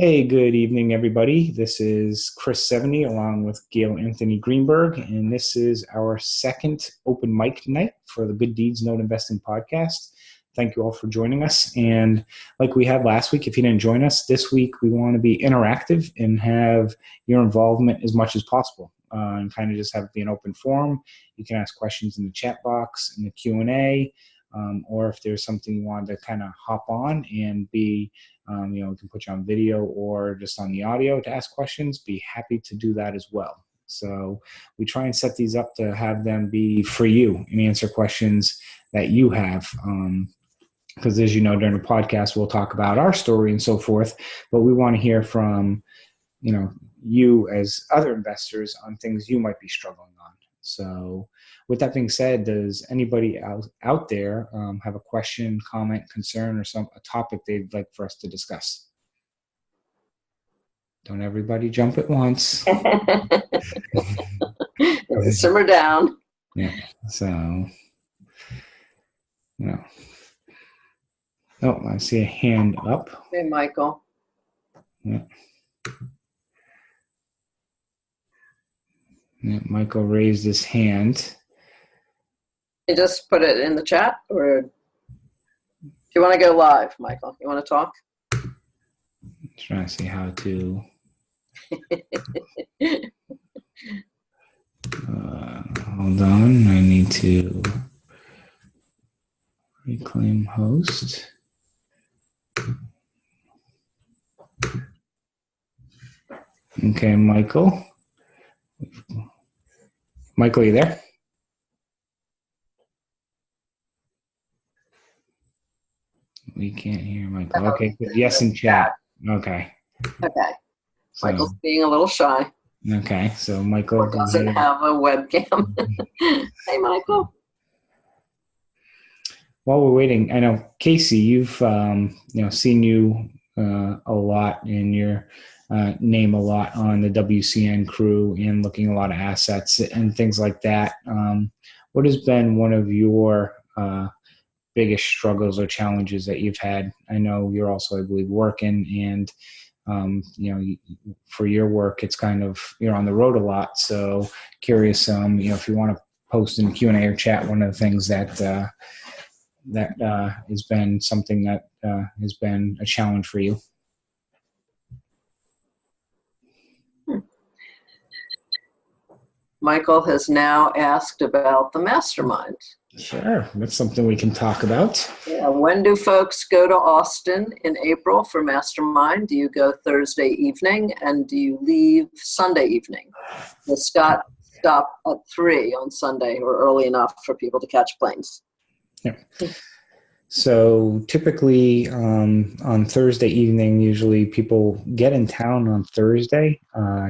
Hey, good evening, everybody. This is Chris 70 along with Gail Anthony Greenberg, and this is our second open mic night for the Good Deeds Note Investing podcast. Thank you all for joining us. And like we had last week, if you didn't join us, this week we want to be interactive and have your involvement as much as possible and kind of just have it be an open forum. You can ask questions in the chat box, in the Q&A, or if there's something you want to kind of hop on and be we can put you on video or just on the audio to ask questions, be happy to do that as well. So we try and set these up to have them be for you and answer questions that you have. Because as you know, during the podcast, we'll talk about our story and so forth, but we want to hear from, you as other investors on things you might be struggling on. So with that being said, does anybody out there have a question, comment, concern, or a topic they'd like for us to discuss? Don't everybody jump at once. Simmer down. Yeah. So, Oh, I see a hand up. Hey, Michael. Yeah. Yeah, Michael raised his hand. You just put it in the chat, or do you want to go live, Michael? You want to talk? I'm trying to see how to. Hold on, I need to reclaim host. Okay, Michael. Michael, you there? We can't hear Michael. Okay, yes in chat. Okay. Okay. So, Michael's being a little shy. Okay, so Michael doesn't have a webcam. Hey, Michael. While we're waiting, I know Casey, you've seen you a lot in your name a lot on the WCN crew and looking at a lot of assets and things like that. What has been one of your biggest struggles or challenges that you've had? I know you're also, I believe, working and, for your work, it's kind of, you're on the road a lot. So curious, if you want to post in the Q&A or chat, one of the things that has been something that has been a challenge for you. Michael has now asked about the mastermind. Sure, that's something we can talk about. Yeah, when do folks go to Austin in April for mastermind? Do you go Thursday evening, and do you leave Sunday evening? Will Scott stop at 3 on Sunday, or early enough for people to catch planes? Yeah. So typically on Thursday evening, usually people get in town on Thursday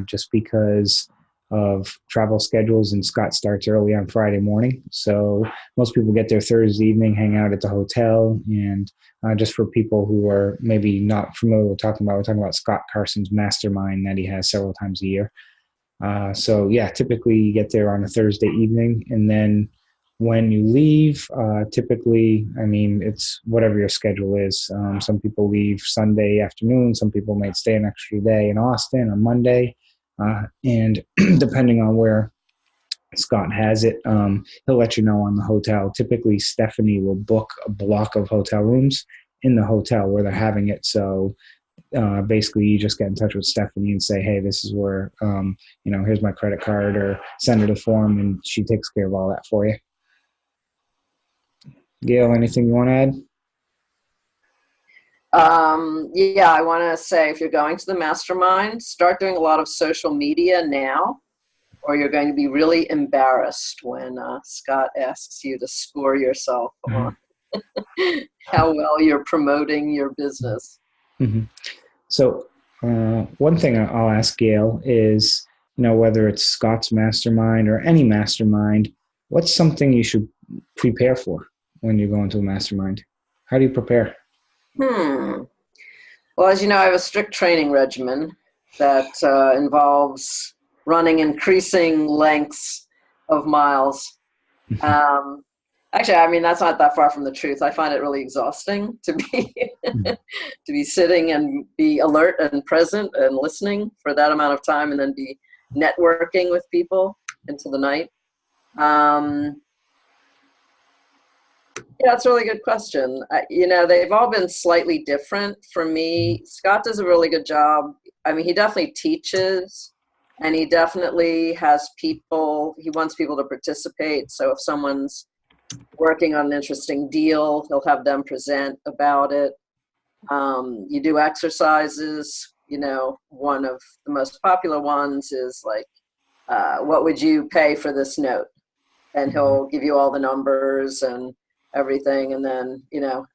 just because of travel schedules, and Scott starts early on Friday morning. So most people get there Thursday evening, hang out at the hotel, and just for people who are maybe not familiar with what we're talking about Scott Carson's mastermind that he has several times a year. So yeah, typically you get there on a Thursday evening, and then when you leave, typically, it's whatever your schedule is. Some people leave Sunday afternoon. Some people might stay an extra day in Austin on Monday. And depending on where Scott has it, he'll let you know on the hotel. Typically, Stephanie will book a block of hotel rooms in the hotel where they're having it. So basically, you just get in touch with Stephanie and say, hey, this is where, here's my credit card, or send her the form, and she takes care of all that for you. Gail, anything you want to add? Yeah, I want to say, if you're going to the mastermind, start doing a lot of social media now, or you're going to be really embarrassed when Scott asks you to score yourself on how well you're promoting your business. Mm-hmm. So one thing I'll ask Gail is, whether it's Scott's mastermind or any mastermind, what's something you should prepare for when you go into a mastermind? How do you prepare? Well, as you know, I have a strict training regimen that involves running increasing lengths of miles. Actually, I mean, that's not that far from the truth. I find it really exhausting to be to be sitting and be alert and present and listening for that amount of time, and then be networking with people into the night. Yeah, that's a really good question. They've all been slightly different for me. Scott does a really good job. I mean, he definitely teaches, and he definitely has people, he wants people to participate. So if someone's working on an interesting deal, he'll have them present about it. You do exercises. One of the most popular ones is like, what would you pay for this note? And he'll give you all the numbers and everything. And then,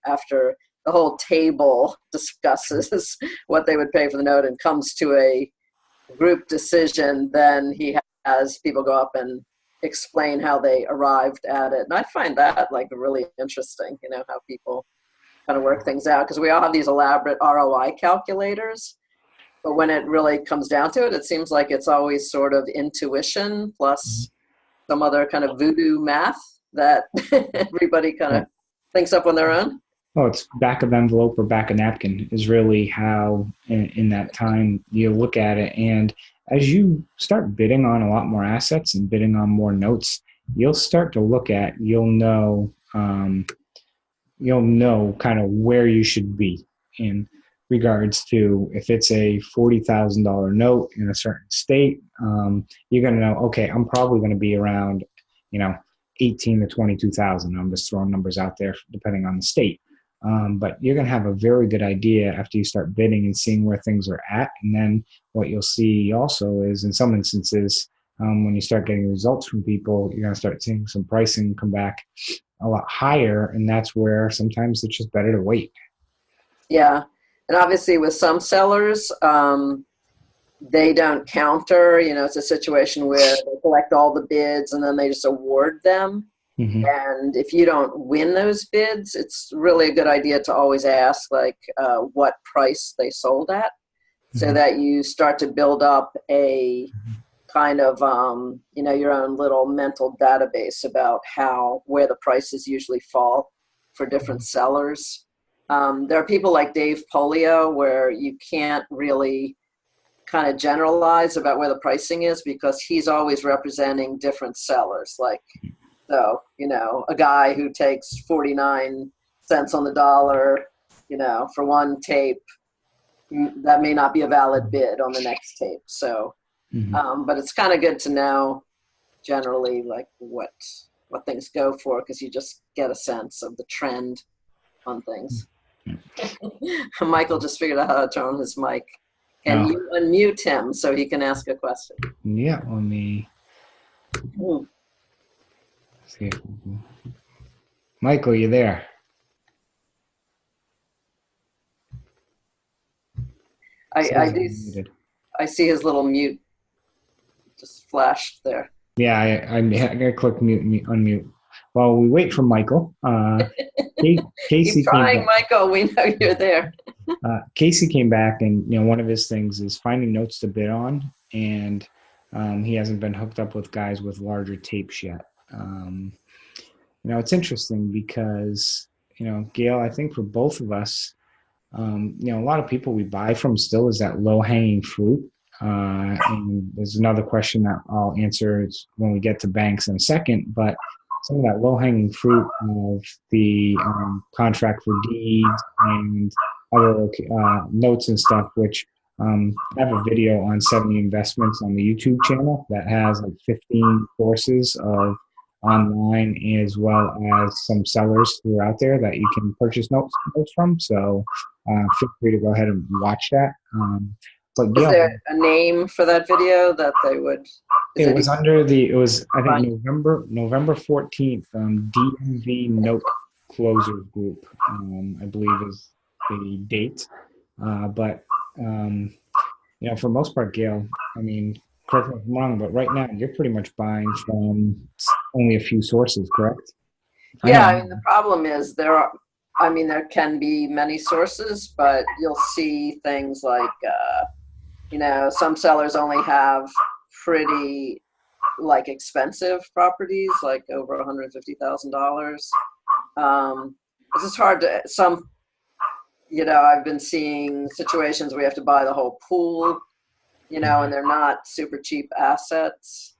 after the whole table discusses what they would pay for the note and comes to a group decision, then he has people go up and explain how they arrived at it. And I find that like really interesting, how people kind of work things out, because we all have these elaborate ROI calculators. But when it really comes down to it, it seems like it's always sort of intuition plus some other kind of voodoo math that everybody kind of thinks up on their own. Oh, it's back of envelope or back of napkin is really how in that time you look at it. And as you start bidding on a lot more assets and bidding on more notes, you'll start to look at, you'll know kind of where you should be in regards to if it's a $40,000 note in a certain state, you're going to know, okay, I'm probably going to be around, 18 to 22,000. I'm just throwing numbers out there depending on the state. But you're going to have a very good idea after you start bidding and seeing where things are at. And then what you'll see also is in some instances, when you start getting results from people, you're going to start seeing some pricing come back a lot higher. And that's where sometimes it's just better to wait. Yeah. And obviously with some sellers, they don't counter. It's a situation where they collect all the bids and then they just award them. Mm-hmm. And if you don't win those bids, it's really a good idea to always ask what price they sold at, so that you start to build up a kind of, your own little mental database about where the prices usually fall for different sellers. There are people like Dave Polio where you can't really kind of generalize about where the pricing is, because he's always representing different sellers. So, a guy who takes 49 cents on the dollar, for one tape, that may not be a valid bid on the next tape. So, but it's kind of good to know generally what things go for, because you just get a sense of the trend on things. Michael just figured out how to turn on his mic. Can you unmute him so he can ask a question? Yeah, let me see. Michael, you there? I see his little mute just flashed there. Yeah, I'm gonna click mute, unmute. While we wait for Michael, Casey Keep trying, Michael. We know you're there. Casey came back, and one of his things is finding notes to bid on, and he hasn't been hooked up with guys with larger tapes yet. It's interesting because Gail, I think for both of us, a lot of people we buy from still is that low hanging fruit. And there's another question that I'll answer when we get to banks in a second, but some of that low-hanging fruit of the contract for deeds and other notes and stuff, which I have a video on 70 investments on the YouTube channel that has 15 courses of online, as well as some sellers who are out there that you can purchase notes from. So feel free to go ahead and watch that. But is there a name for that video that they would? It was I think November 14th, DMV Note Closers Group, I believe is the date. But for most part, Gail, I mean, correct me if I'm wrong, but right now you're pretty much buying from only a few sources, correct? Yeah, I mean, the problem is there can be many sources, but you'll see things like, some sellers only have pretty like expensive properties, like over $150,000. It's just hard to, I've been seeing situations where you have to buy the whole pool, and they're not super cheap assets.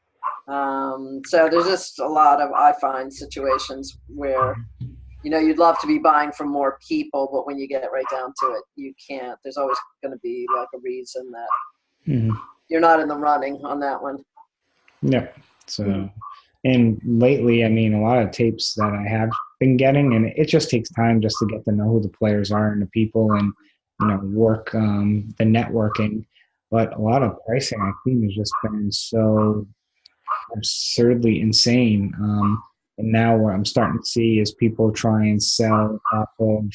So there's just a lot of, I find, situations where, you'd love to be buying from more people, but when you get right down to it, you can't. There's always going to be like a reason that you're not in the running on that one. Yep. So, and lately, I mean, a lot of tapes that I have been getting, and it just takes time just to get to know who the players are and the people, and work the networking. But a lot of pricing I've seen has just been so absurdly insane. And now what I'm starting to see is people try and sell off of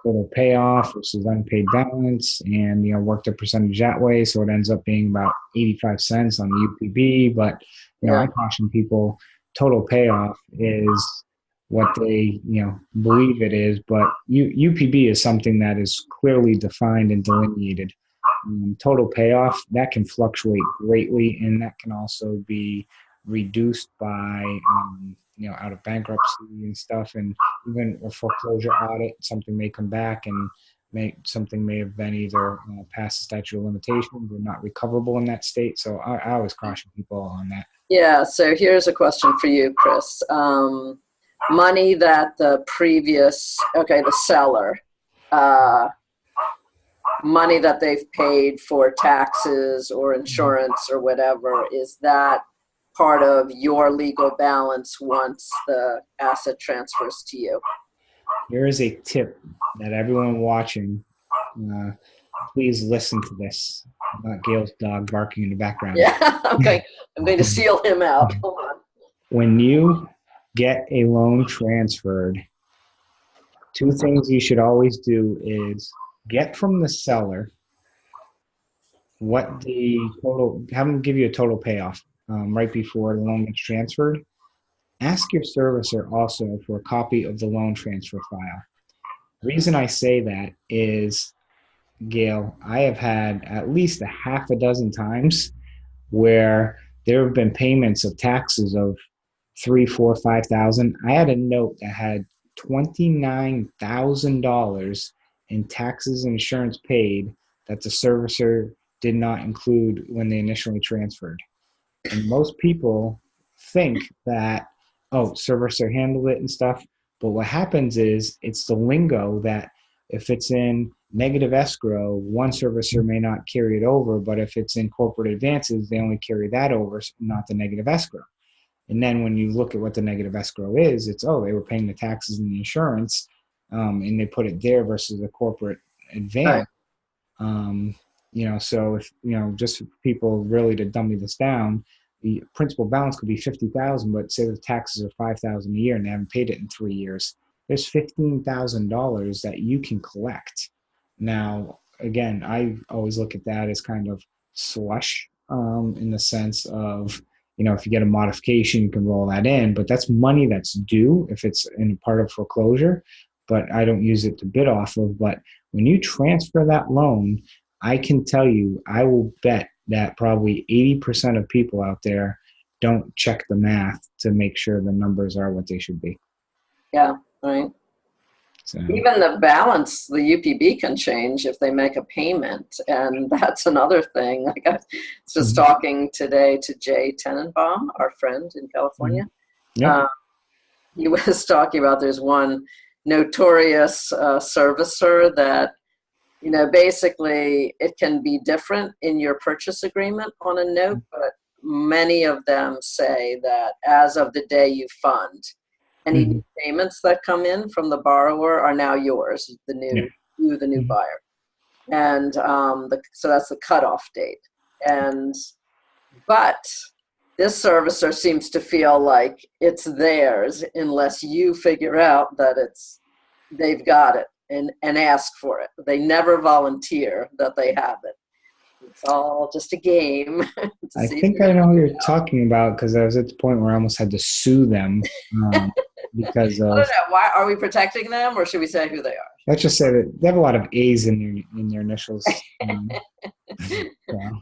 total payoff versus unpaid balance, and work the percentage that way, so it ends up being about 85 cents on the UPB. But I caution people, total payoff is what they believe it is, but UPB is something that is clearly defined and delineated. Total payoff, that can fluctuate greatly, and that can also be reduced by out of bankruptcy and stuff, and even a foreclosure audit, something may come back and something may have been either past the statute of limitations or not recoverable in that state. So I always caution people on that. Yeah, so here's a question for you, Chris. Money that the seller, money that they've paid for taxes or insurance or whatever, is that part of your legal balance once the asset transfers to you? Here is a tip that everyone watching, please listen to this. Not Gail's dog barking in the background. Yeah, okay. I'm going to seal him out. Hold on. When you get a loan transferred, two things you should always do is get from the seller what the total, have them give you a total payoff right before the loan gets transferred. Ask your servicer also for a copy of the loan transfer file. The reason I say that is, Gail, I have had at least a half a dozen times where there have been payments of taxes of $3,000, $4,000, $5,000. I had a note that had $29,000 in taxes and insurance paid that the servicer did not include when they initially transferred. And most people think that, servicer handled it and stuff. But what happens is it's the lingo that if it's in negative escrow, one servicer may not carry it over, but if it's in corporate advances, they only carry that over, not the negative escrow. And then when you look at what the negative escrow is, it's, they were paying the taxes and the insurance, and they put it there versus a corporate advance. Right. So if, just for people really to dummy this down, the principal balance could be $50,000, but say the taxes are $5,000 a year and they haven't paid it in 3 years. There's $15,000 that you can collect. Now, again, I always look at that as kind of slush, in the sense of, if you get a modification, you can roll that in, but that's money that's due if it's in part of foreclosure, but I don't use it to bid off of. But when you transfer that loan, I can tell you, I will bet that probably 80% of people out there don't check the math to make sure the numbers are what they should be. Yeah, right. So, even the balance, the UPB can change if they make a payment. And that's another thing. Like I was just talking today to Jay Tenenbaum, our friend in California. Yeah. He was talking about there's one notorious servicer that, basically it can be different in your purchase agreement on a note, but many of them say that as of the day you fund, any new payments that come in from the borrower are now yours, the new buyer. And so that's the cutoff date. But this servicer seems to feel like it's theirs unless you figure out that they've got it and ask for it. They never volunteer that they have it. It's all just a game. I think I know who you're talking about because I was at the point where I almost had to sue them because I don't of. know. Why are we protecting them, or should we say who they are? Let's just say that they have a lot of A's in their initials. So,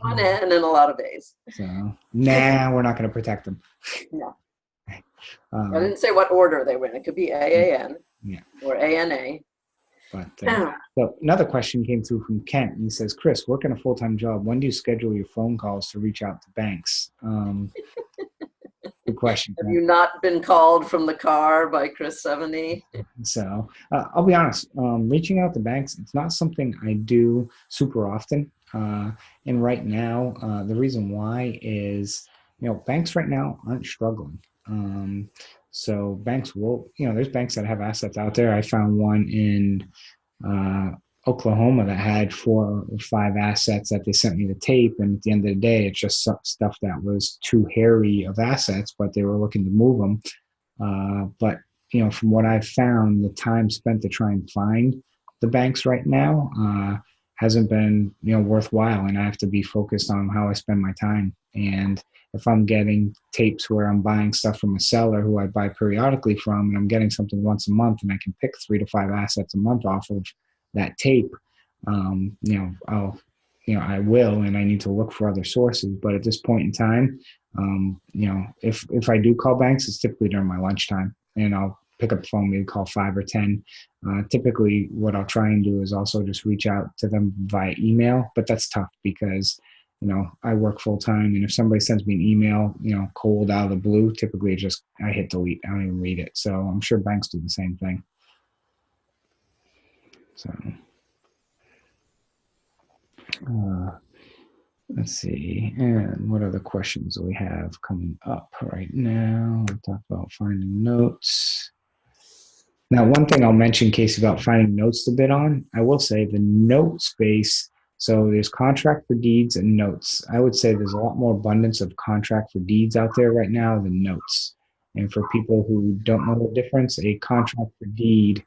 One N and a lot of A's. so nah, we're not going to protect them. No. I didn't say what order they were in. It could be AAN or ANA. But so another question came through from Kent. And he says, Chris, working a full-time job, when do you schedule your phone calls to reach out to banks? Good question. Have you not been called from the car by Chris 70? So I'll be honest, reaching out to banks, it's not something I do super often. And right now, the reason why is, banks right now aren't struggling. So banks will, there's banks that have assets out there. I found one in Oklahoma that had 4 or 5 assets that they sent me the tape. And at the end of the day, it's just stuff that was too hairy of assets, but they were looking to move them. But, from what I've found, the time spent to try and find the banks right now hasn't been, worthwhile. And I have to be focused on how I spend my time. And if I'm getting tapes where I'm buying stuff from a seller who I buy periodically from, and I'm getting something once a month, and I can pick 3 to 5 assets a month off of that tape, I will, and I need to look for other sources. But at this point in time, if I do call banks, it's typically during my lunchtime, and I'll pick up the phone, maybe call 5 or 10. Typically, what I'll try and do is also just reach out to them via email, but that's tough because I work full time, and if somebody sends me an email, cold out of the blue, typically I hit delete. I don't even read it. So I'm sure banks do the same thing. So let's see. And what other questions do we have coming up right now? We'll talk about finding notes. Now, one thing I'll mention, Casey, about finding notes to bid on, I will say the note space. So there's contract for deeds and notes. I would say there's a lot more abundance of contract for deeds out there right now than notes. And for people who don't know the difference, a contract for deed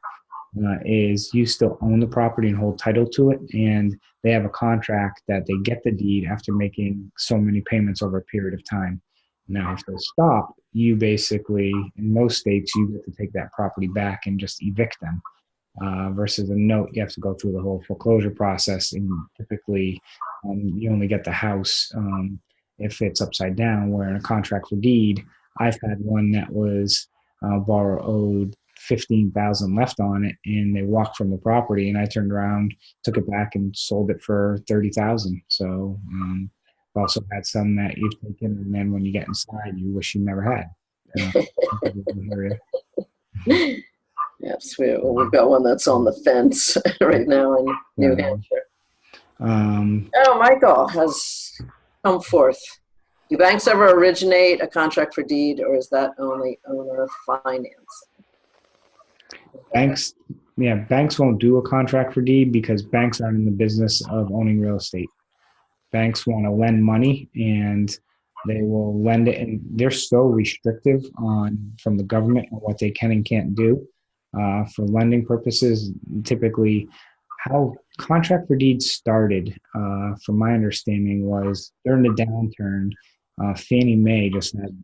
is you still own the property and hold title to it, and they have a contract that they get the deed after making so many payments over a period of time. Now, if they stop, you basically, in most states, you get to take that property back and just evict them. Versus a note, you have to go through the whole foreclosure process, and typically you only get the house if it's upside down, where in a contract for deed, I've had one that was borrower owed $15,000 left on it, and they walked from the property, and I turned around, took it back, and sold it for $30,000. So I've also had some that you've taken, and then when you get inside, you wish you never had. Yes, we've got one that's on the fence right now in New Hampshire. Michael has come forth. Do banks ever originate a contract for deed, or is that only owner finance? Banks won't do a contract for deed because banks aren't in the business of owning real estate. Banks want to lend money, and they will lend it, and they're so restrictive from the government on what they can and can't do. For lending purposes, typically how contract for deeds started, from my understanding, was during the downturn, Fannie Mae just had,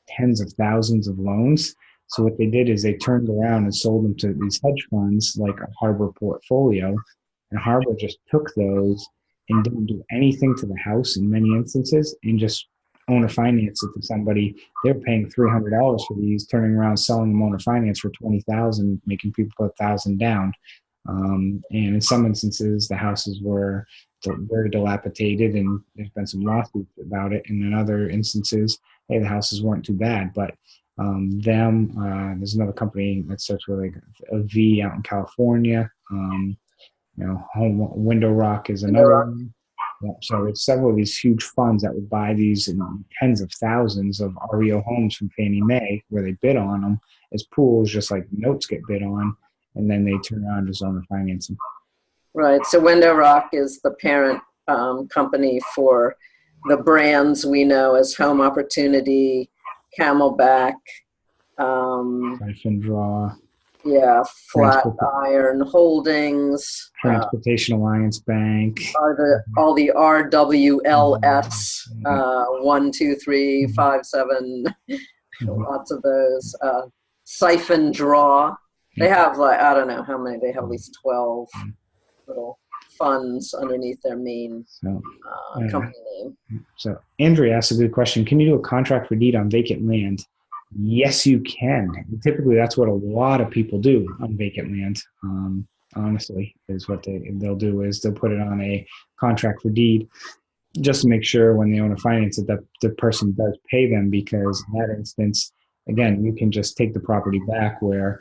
tens of thousands of loans. So what they did is they turned around and sold them to these hedge funds like a Harbor portfolio, and Harbor just took those and didn't do anything to the house in many instances, and just owner finance it to somebody. They're paying $300 for these, turning around selling them owner finance for $20,000, making people put $1,000 down. And in some instances, the houses were very dilapidated, and there's been some lawsuits about it. And in other instances, hey, the houses weren't too bad. But there's another company that starts with like a V out in California. Window Rock is another one. Yeah, so it's several of these huge funds that would buy these in tens of thousands of REO homes from Fannie Mae, where they bid on them as pools, just like notes get bid on, and then they turn around and just owner financing. Right. So Window Rock is the parent company for the brands we know as Home Opportunity, Camelback, Knife and Draw. Yeah, Transport, Flatiron Holdings, Transportation Alliance Bank. are all the RWLS, Mhm. 1, 2, 3, Mhm. 5, 7, Mhm. lots of those. Siphon Draw. They have like, I don't know how many. They have at least 12 little funds underneath their main So, uh, company name. so Andrea asked a good question. Can you do a contract for deed on vacant land? Yes, you can. And typically, that's what a lot of people do on vacant land. Honestly, is what they'll do is they'll put it on a contract for deed just to make sure when the owner finances it that the person does pay them, because in that instance, again, you can just take the property back, where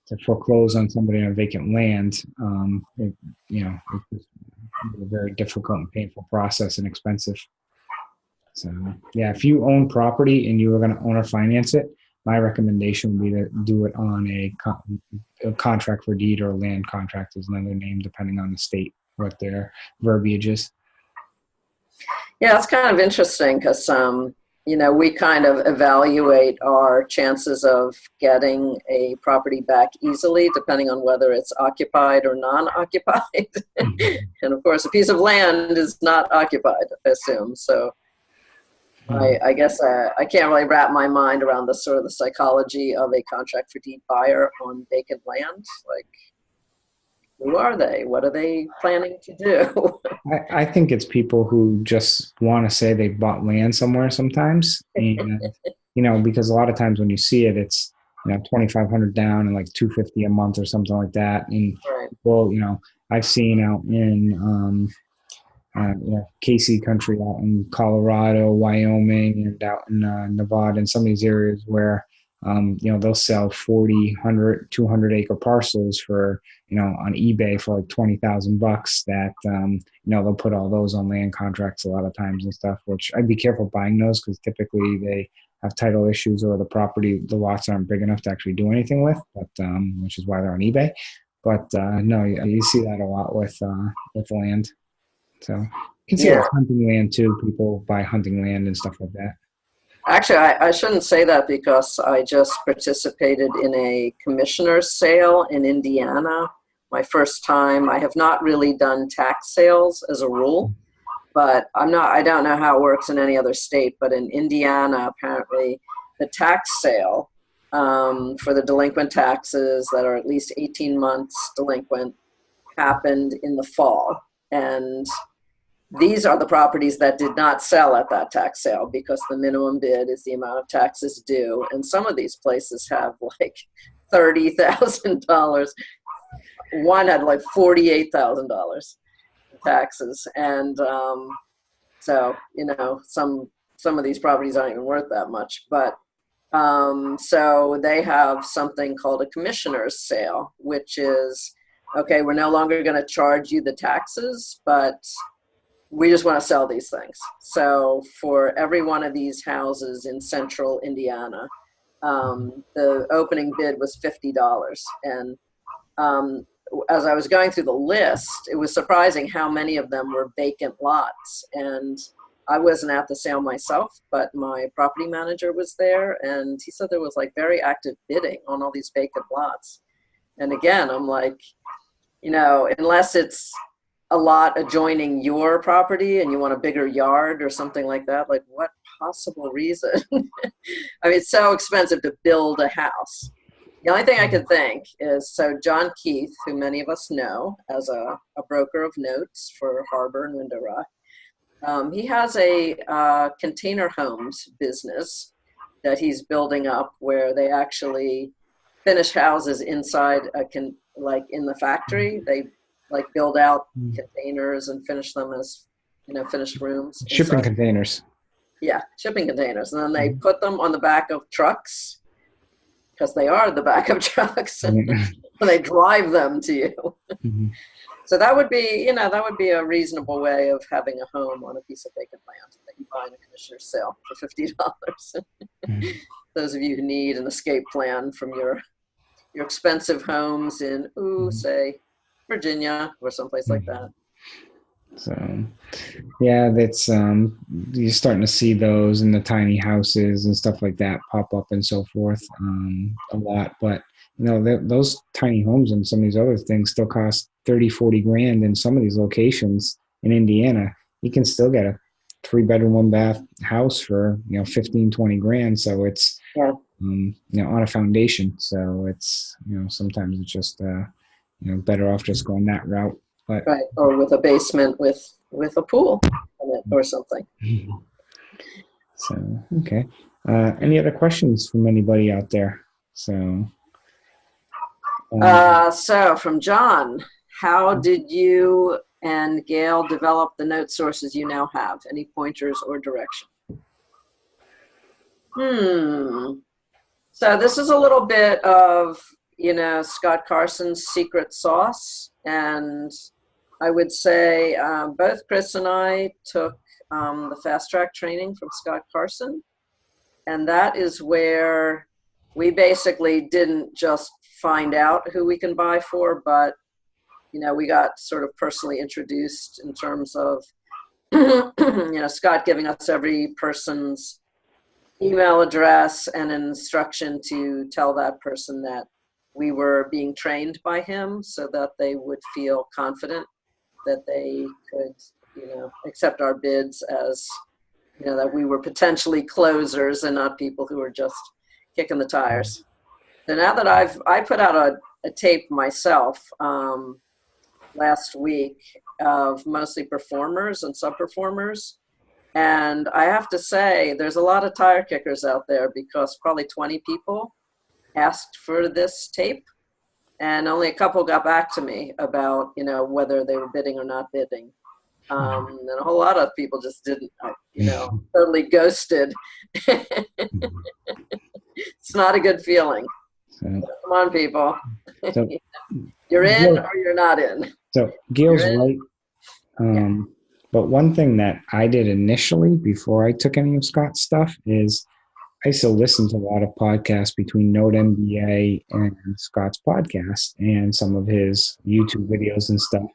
to foreclose on somebody on vacant land, it's just a very difficult and painful process and expensive. So yeah, if you own property and you are going to owner finance it, my recommendation would be to do it on a contract for deed, or land contract is another name depending on the state, what their verbiage is. Yeah, it's kind of interesting because, we kind of evaluate our chances of getting a property back easily depending on whether it's occupied or non-occupied. Mhm. And of course, a piece of land is not occupied, I assume. So I guess I can't really wrap my mind around the sort of the psychology of a contract for deed buyer on vacant land. Like, who are they? What are they planning to do? I think it's people who just want to say they bought land somewhere sometimes. And, because a lot of times when you see it, it's, 2,500 down and like 250 a month or something like that. And Right. well, I've seen out in, Casey country out in Colorado, Wyoming, and out in Nevada, and some of these areas where, they'll sell 40, 100, 200 acre parcels for, on eBay for like $20,000 that, they'll put all those on land contracts a lot of times and stuff, which I'd be careful buying those because typically they have title issues or the lots aren't big enough to actually do anything with, but, which is why they're on eBay. But no, you see that a lot with land. So you can see it Yeah. with hunting land too. People buy hunting land and stuff like that. Actually, I shouldn't say that because I just participated in a commissioner's sale in Indiana. My first time. I have not really done tax sales as a rule, but I don't know how it works in any other state, but in Indiana, apparently the tax sale for the delinquent taxes that are at least 18 months delinquent happened in the fall. And these are the properties that did not sell at that tax sale because the minimum bid is the amount of taxes due. And some of these places have like $30,000. One had like $48,000 taxes. And so, some of these properties aren't even worth that much. But so they have something called a commissioner's sale, which is, okay, we're no longer going to charge you the taxes, but we just want to sell these things. So for every one of these houses in central Indiana, the opening bid was $50. And as I was going through the list, it was surprising how many of them were vacant lots. And I wasn't at the sale myself, but my property manager was there, and he said there was like very active bidding on all these vacant lots. And again, I'm like, unless it's a lot adjoining your property and you want a bigger yard or something like that, like what possible reason? I mean, it's so expensive to build a house. The only thing I could think is, so John Keith, who many of us know as a broker of notes for Harbor and Window Rock, he has a container homes business that he's building up where they actually finish houses inside like in the factory. They like build out containers and finish them as, finished rooms. Shipping inside. containers. Yeah, shipping containers. And then they put them on the back of trucks, because they are the back of trucks, and they drive them to you. Mm-hmm. So that would be, a reasonable way of having a home on a piece of vacant land that you buy in a commissioner's sale for $50. Those of you who need an escape plan from your expensive homes in, say, Virginia or someplace like that. So, yeah, that's you're starting to see those in the tiny houses and stuff like that pop up and so forth a lot. But those tiny homes and some of these other things still cost 30, 40 grand in some of these locations in Indiana. You can still get a 3-bedroom, 1-bath house for, 15, 20 grand. So it's, Yeah. On a foundation. So it's, sometimes it's just, better off just going that route. But Right. Or with a basement with a pool in it or something. So, okay. Any other questions from anybody out there? So, So from John, how did you and Gail develop the note sources you now have? Any pointers or direction? So this is a little bit of, Scott Carson's secret sauce. And I would say both Chris and I took the fast track training from Scott Carson. And that is where we basically didn't just find out who we can buy for, but, we got sort of personally introduced in terms of, Scott giving us every person's email address and an instruction to tell that person that we were being trained by him so that they would feel confident that they could, accept our bids as, that we were potentially closers and not people who were just kicking the tires. So now that I put out a tape myself last week of mostly performers and sub-performers. And I have to say, there's a lot of tire kickers out there because probably 20 people asked for this tape. And only a couple got back to me about, whether they were bidding or not bidding. And a whole lot of people just didn't, totally ghosted. It's not a good feeling. So, come on, people. So, you're in or you're not in. So Gail's right. But one thing that I did initially before I took any of Scott's stuff is I used to listen to a lot of podcasts between Node MBA and Scott's podcast and some of his YouTube videos and stuff.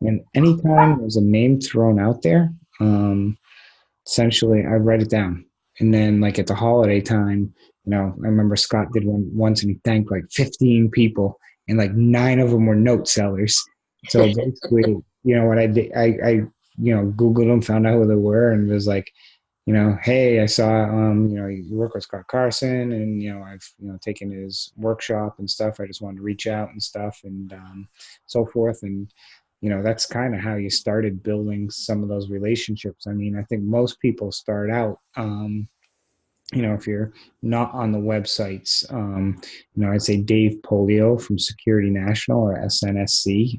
And anytime there's a name thrown out there, essentially I write it down. And then like at the holiday time, I remember Scott did one once and he thanked like 15 people and like 9 of them were note sellers. So basically, what I did, I Googled them, found out who they were, and was like, hey, I saw, you work with Scott Carson, and I've taken his workshop and stuff. I just wanted to reach out and stuff, and so forth, and that's kind of how you started building some of those relationships. I mean, I think most people start out. If you're not on the websites, I'd say Dave Polio from Security National or SNSC.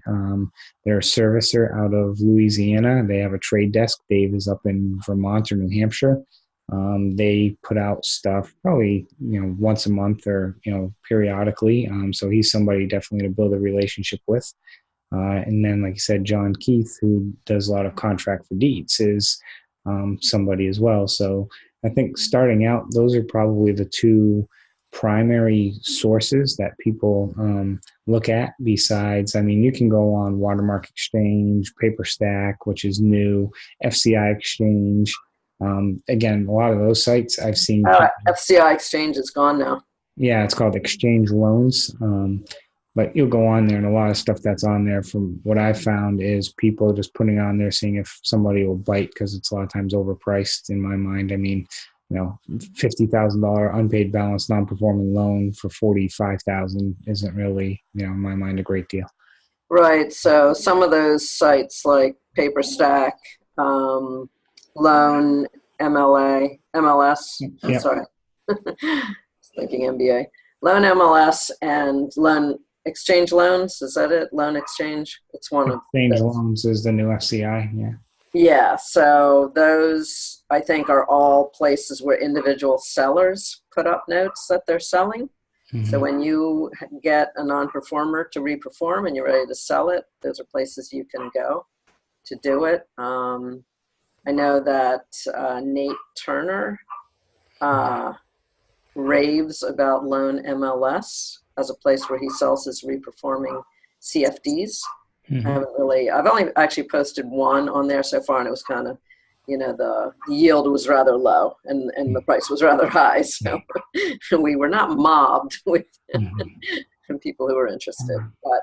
They're a servicer out of Louisiana. They have a trade desk. Dave is up in Vermont or New Hampshire. They put out stuff probably, once a month or, periodically. So he's somebody definitely to build a relationship with. And then, like you said, John Keith, who does a lot of contract for deeds, is somebody as well. So I think starting out, those are probably the 2 primary sources that people look at. Besides, I mean, you can go on Watermark Exchange, PaperStack, which is new, FCI Exchange. Again, a lot of those sites I've seen. FCI Exchange is gone now. Yeah, it's called Exchange Loans. But you'll go on there, and a lot of stuff that's on there, from what I found, is people just putting on there, seeing if somebody will bite, because it's a lot of times overpriced in my mind. I mean, $50,000 unpaid balance non-performing loan for $45,000 isn't really, in my mind, a great deal. Right. So some of those sites like PaperStack, Loan MLS. Yep. Sorry, I was thinking MBA. Loan MLS and Loan Exchange Loans, is that it? Loan Exchange? It's one of Exchange Loans is the new FCI, yeah. Yeah, so those, I think, are all places where individual sellers put up notes that they're selling. Mm-hmm. So when you get a non-performer to reperform and you're ready to sell it, those are places you can go to do it. I know that Nate Turner raves about Loan MLS as a place where he sells his reperforming CFDs. Mm-hmm. I've only actually posted one on there so far, and it was kind of the yield was rather low and the price was rather high. So we were not mobbed with people who were interested, but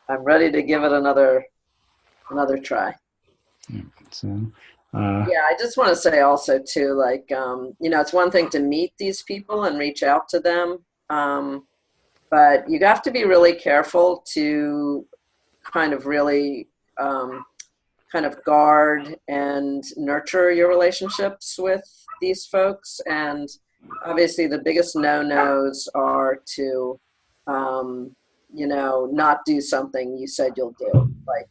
I'm ready to give it another try. So, yeah, I just want to say also too, like, it's one thing to meet these people and reach out to them. But you have to be really careful to kind of really kind of guard and nurture your relationships with these folks. And obviously the biggest no-nos are to, not do something you said you'll do. Like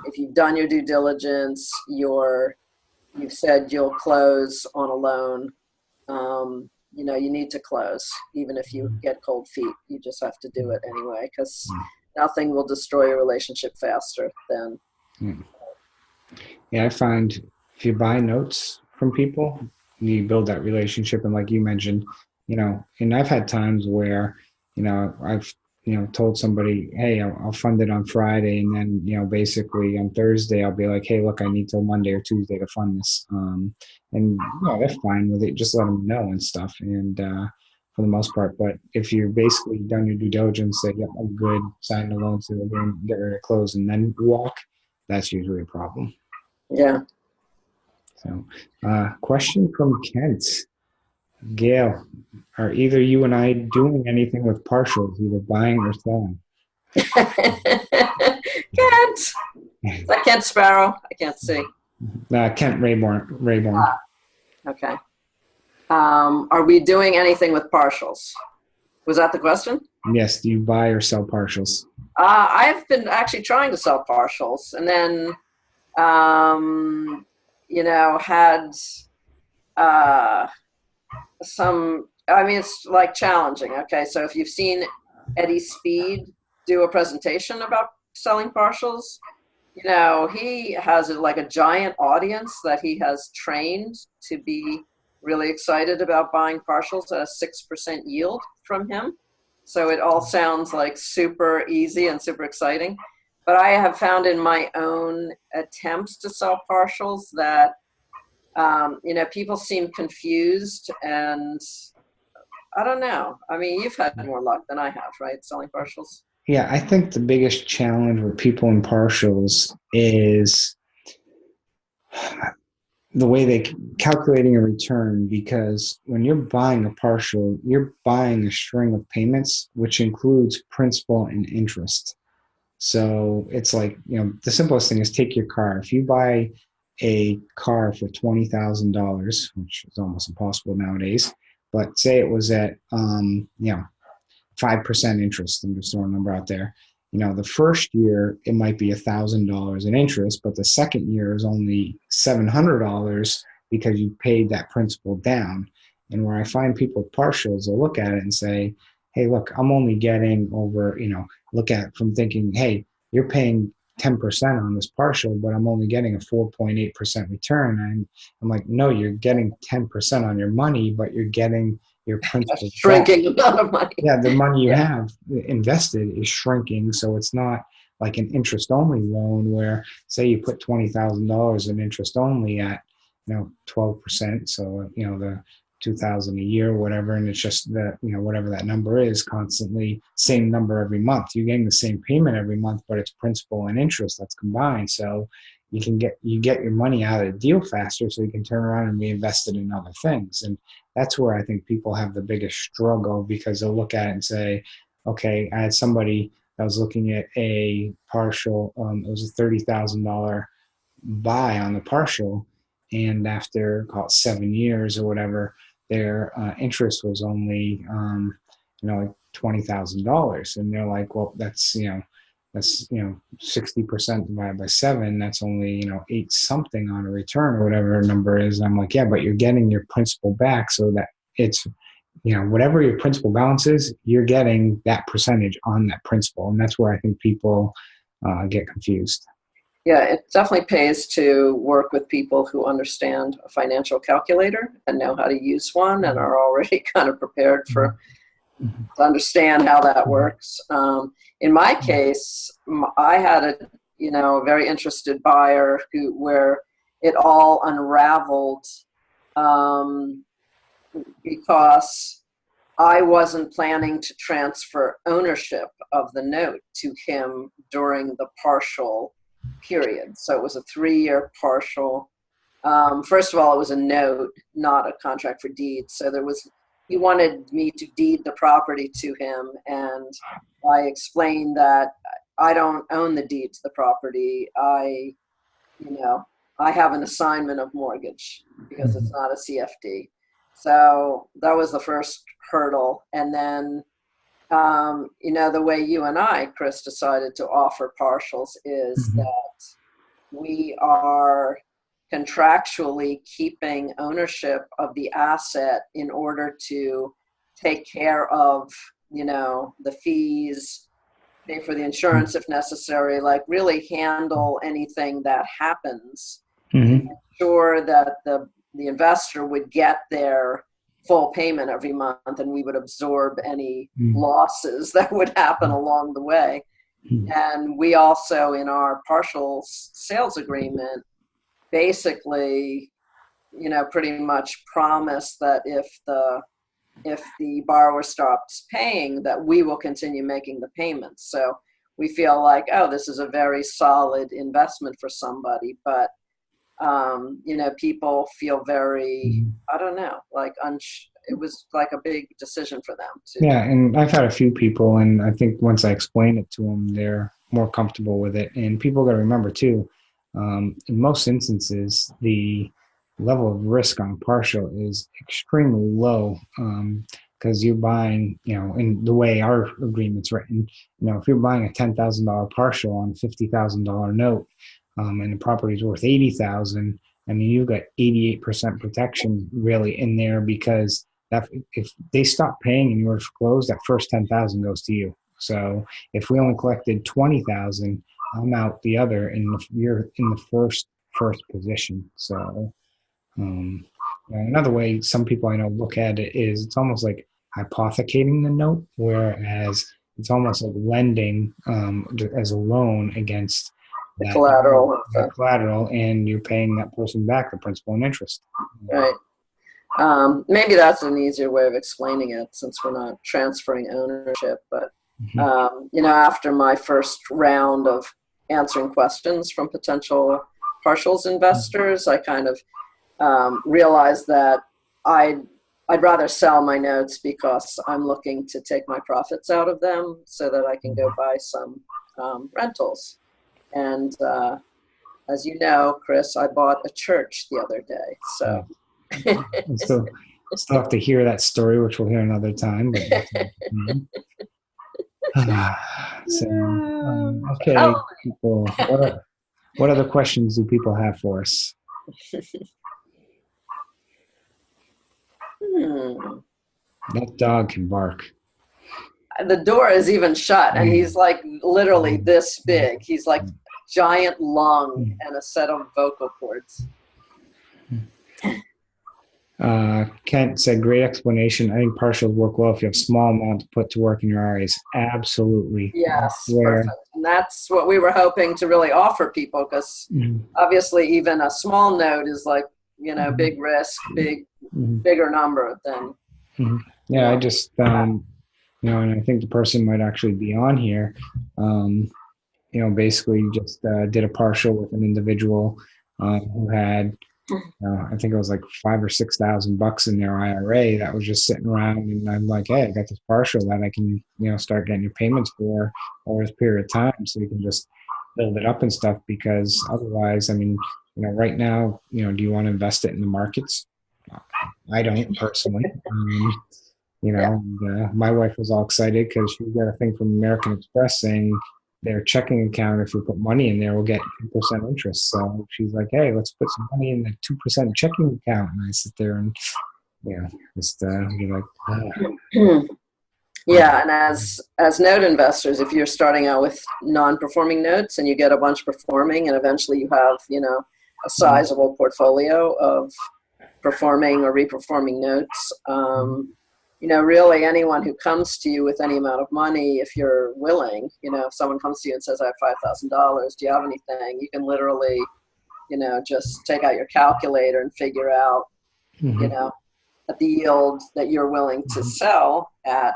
if you've done your due diligence, you've said you'll close on a loan, you need to close. Even if you get cold feet, you just have to do it anyway, because nothing will destroy a relationship faster than. Yeah, I find if you buy notes from people, you build that relationship. And like you mentioned, and I've had times where, I've, told somebody, hey, I'll fund it on Friday. And then, basically on Thursday, I'll be like, hey, look, I need till Monday or Tuesday to fund this. And they're fine with it. Just let them know and stuff. And for the most part, but if you're basically done your due diligence, say, yep, I'm good, sign the loan to the loan, get ready to close, and then walk, that's usually a problem. Yeah. So, question from Kent. Gail, are either you and I doing anything with partials, either buying or selling? Kent. Is that Kent Sparrow? I can't see. Kent Rayborn. Okay. Are we doing anything with partials? Was that the question? Yes. Do you buy or sell partials? I've been actually trying to sell partials, and then, had it's like challenging. Okay. So if you've seen Eddie Speed do a presentation about selling partials, he has like a giant audience that he has trained to be really excited about buying partials at a 6% yield from him. So it all sounds like super easy and super exciting. But I have found in my own attempts to sell partials that, people seem confused, and I don't know. I mean, you've had more luck than I have, right? Selling partials. Yeah, I think the biggest challenge with people in partials is the way they calculating a return, because when you're buying a partial, you're buying a string of payments, which includes principal and interest. So it's like, the simplest thing is take your car. If you buy a car for $20,000, which is almost impossible nowadays, but say it was at, 5% interest, I'm just throwing a number out there. The first year it might be $1,000 in interest, but the second year is only $700 because you paid that principal down. And where I find people with partials, they'll look at it and say, hey, look, I'm only getting over, look at it from thinking, hey, you're paying 10% on this partial, but I'm only getting a 4.8% return. And I'm like, no, you're getting 10% on your money, but you're getting your principal shrinking amount of money. Yeah, the money you have invested is shrinking. So it's not like an interest only loan where, say, you put $20,000 in interest only at 12%. So the 2,000 a year, whatever, and it's just that whatever that number is, constantly same number every month. You're getting the same payment every month, but it's principal and interest that's combined. So you get your money out of the deal faster, so you can turn around and reinvest it in other things. And that's where I think people have the biggest struggle, because they'll look at it and say, okay, I had somebody that was looking at a partial, it was a $30,000 buy on the partial, and after call it 7 years or whatever, their interest was only like $20,000, and they're like, well, that's 60% divided by 7, that's only 8 something on a return or whatever number is. And I'm like, yeah, but you're getting your principal back, so that it's whatever your principal balance is, you're getting that percentage on that principal. And that's where I think people get confused. Yeah, it definitely pays to work with people who understand a financial calculator and know how to use one and are already kind of prepared to understand how that works. In my case, I had a very interested buyer where it all unraveled because I wasn't planning to transfer ownership of the note to him during the partial period. So it was a 3-year partial. First of all, it was a note, not a contract for deed. So he wanted me to deed the property to him, and I explained that I don't own the deed to the property. I have an assignment of mortgage because it's not a CFD. So that was the first hurdle. And then, the way you and I, Chris, decided to offer partials is that we are contractually keeping ownership of the asset in order to take care of, the fees, pay for the insurance if necessary, like really handle anything that happens. Ensure that the investor would get their full payment every month, and we would absorb any losses that would happen along the way. And we also, in our partial sales agreement, basically, pretty much promise that if the borrower stops paying, that we will continue making the payments. So we feel like, oh, this is a very solid investment for somebody. But, people feel very, I don't know, like it was like a big decision for them. Yeah, and I've had a few people, and I think once I explain it to them, they're more comfortable with it. And people got to remember, too, in most instances, the level of risk on partial is extremely low because you're buying, in the way our agreement's written, if you're buying a $10,000 partial on a $50,000 note and the property's worth $80,000, I mean, you've got 88% protection really in there, because that if they stop paying and you were to foreclose, that first $10,000 goes to you. So if we only collected $20,000, I'm out the other, and you're in the first position. So another way some people I know look at it is it's almost like hypothecating the note, whereas it's almost like lending as a loan against the collateral. Collateral, and you're paying that person back the principal and interest. Right. Maybe that's an easier way of explaining it, since we're not transferring ownership. But after my first round of answering questions from potential partials investors, I kind of realized that I'd rather sell my notes because I'm looking to take my profits out of them so that I can go buy some rentals. And as you know, Chris, I bought a church the other day. So still have to hear that story, which we'll hear another time. But okay, people, what other questions do people have for us? That dog can bark. The door is even shut, and he's like literally this big. He's like giant lung and a set of vocal cords. Kent said, great explanation. I think partials work well if you have small amount to put to work in your RAs. Absolutely. Yes, perfect. And that's what we were hoping to really offer people, because obviously even a small note is like, big risk, bigger number than. Yeah, I just, and I think the person might actually be on here, basically just did a partial with an individual who had, I think it was like $5,000 or $6,000 in their IRA that was just sitting around, and I'm like, hey, I got this partial that I can, start getting your payments for over this period of time, so you can just build it up and stuff. Because otherwise, I mean, right now, do you want to invest it in the markets? I don't personally. My wife was all excited because she got a thing from American Express saying their checking account, if you put money in there, will get 2% interest. So she's like, hey, let's put some money in the 2% checking account. And I sit there and, just be like, Yeah, and as note investors, if you're starting out with non-performing notes and you get a bunch performing, and eventually you have, a sizable portfolio of performing or reperforming notes, really anyone who comes to you with any amount of money, if you're willing, if someone comes to you and says, I have $5,000, do you have anything? You can literally just take out your calculator and figure out, at the yield that you're willing to sell at,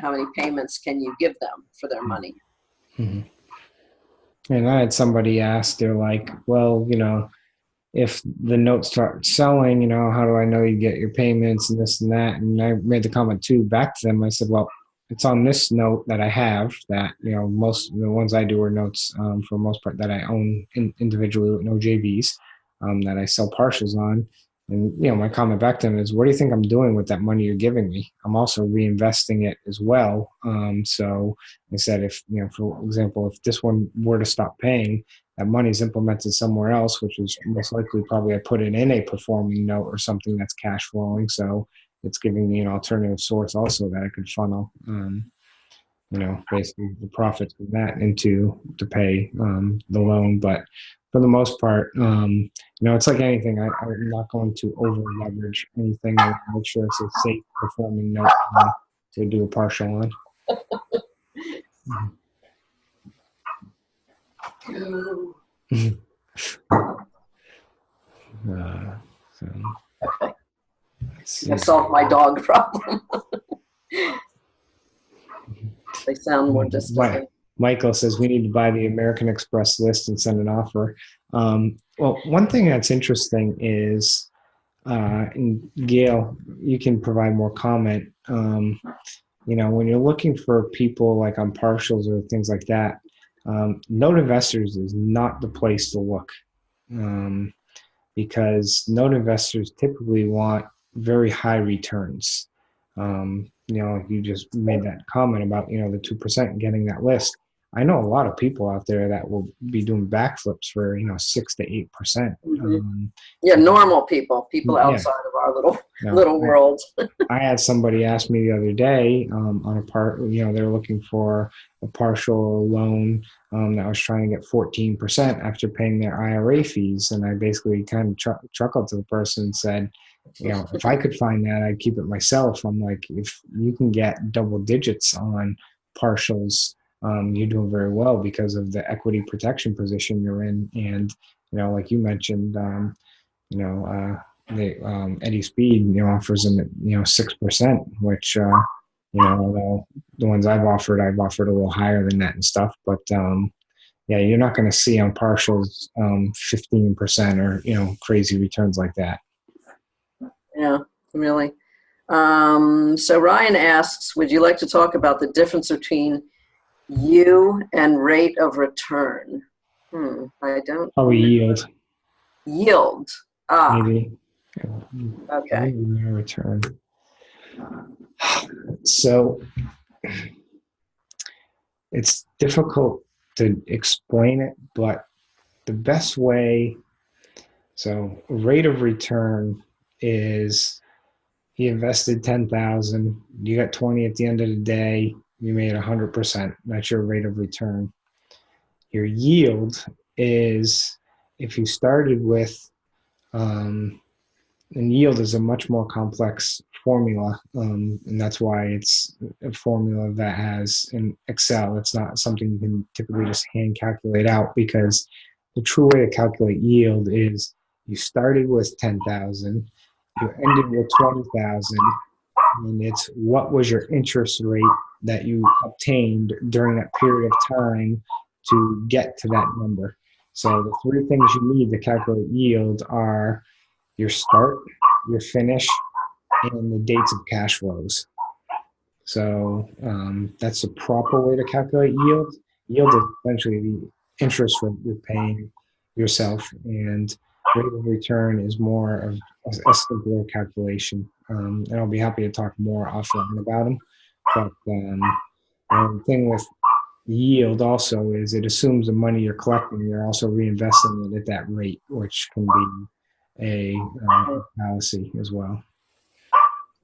how many payments can you give them for their money? Mm-hmm. And I had somebody ask, they're like, well, if the notes start selling, how do I know you get your payments and this and that? And I made the comment too back to them. I said, well, it's on this note that I have that, most of the ones I do are notes for the most part that I own individually with no JVs that I sell partials on. And, my comment back to them is, what do you think I'm doing with that money you're giving me? I'm also reinvesting it as well. So I said, if, for example, if this one were to stop paying, that money is implemented somewhere else, which is most likely probably I put it in a performing note or something that's cash flowing. So it's giving me an alternative source also that I could funnel, basically the profits from that into to pay the loan. But for the most part, it's like anything. I'm not going to over leverage anything. I make sure it's a safe performing note to do a partial on. Okay. I solved my dog problem. They sound more distant. Michael says we need to buy the American Express list and send an offer. Well, one thing that's interesting is, and Gail, you can provide more comment. When you're looking for people like on partials or things like that, note investors is not the place to look, because note investors typically want very high returns. You just made that comment about, the 2% getting that list. I know a lot of people out there that will be doing backflips for, 6 to 8%. Normal people outside of our little world. I had somebody ask me the other day on a part, they were looking for a partial loan that was trying to get 14% after paying their IRA fees. And I basically kind of chuckled to the person and said, if I could find that, I'd keep it myself. I'm like, if you can get double digits on partials, you're doing very well because of the equity protection position you're in. And, like you mentioned, Eddie Speed, offers them at, 6%, which, the ones I've offered a little higher than that and stuff. But, you're not going to see on partials 15% or, crazy returns like that. Yeah, really. So Ryan asks, would you like to talk about the difference between you and rate of return? I don't. Probably yield. Yield. Maybe. Okay. Return. So it's difficult to explain it, but the best way, so rate of return is you invested 10,000, you got 20 at the end of the day, you made 100%. That's your rate of return. Your yield is if you started with, and yield is a much more complex formula, and that's why it's a formula that has in Excel. It's not something you can typically just hand calculate out, because the true way to calculate yield is you started with 10,000, you ended with 20,000, and it's what was your interest rate that you obtained during that period of time to get to that number. So the three things you need to calculate yield are your start, your finish, and the dates of cash flows. So that's the proper way to calculate yield. Yield is essentially the interest rate you're paying yourself, and rate of return is more of a simpler calculation. And I'll be happy to talk more offline about them. But the thing with yield also is it assumes the money you're collecting, you're also reinvesting it at that rate, which can be a fallacy as well.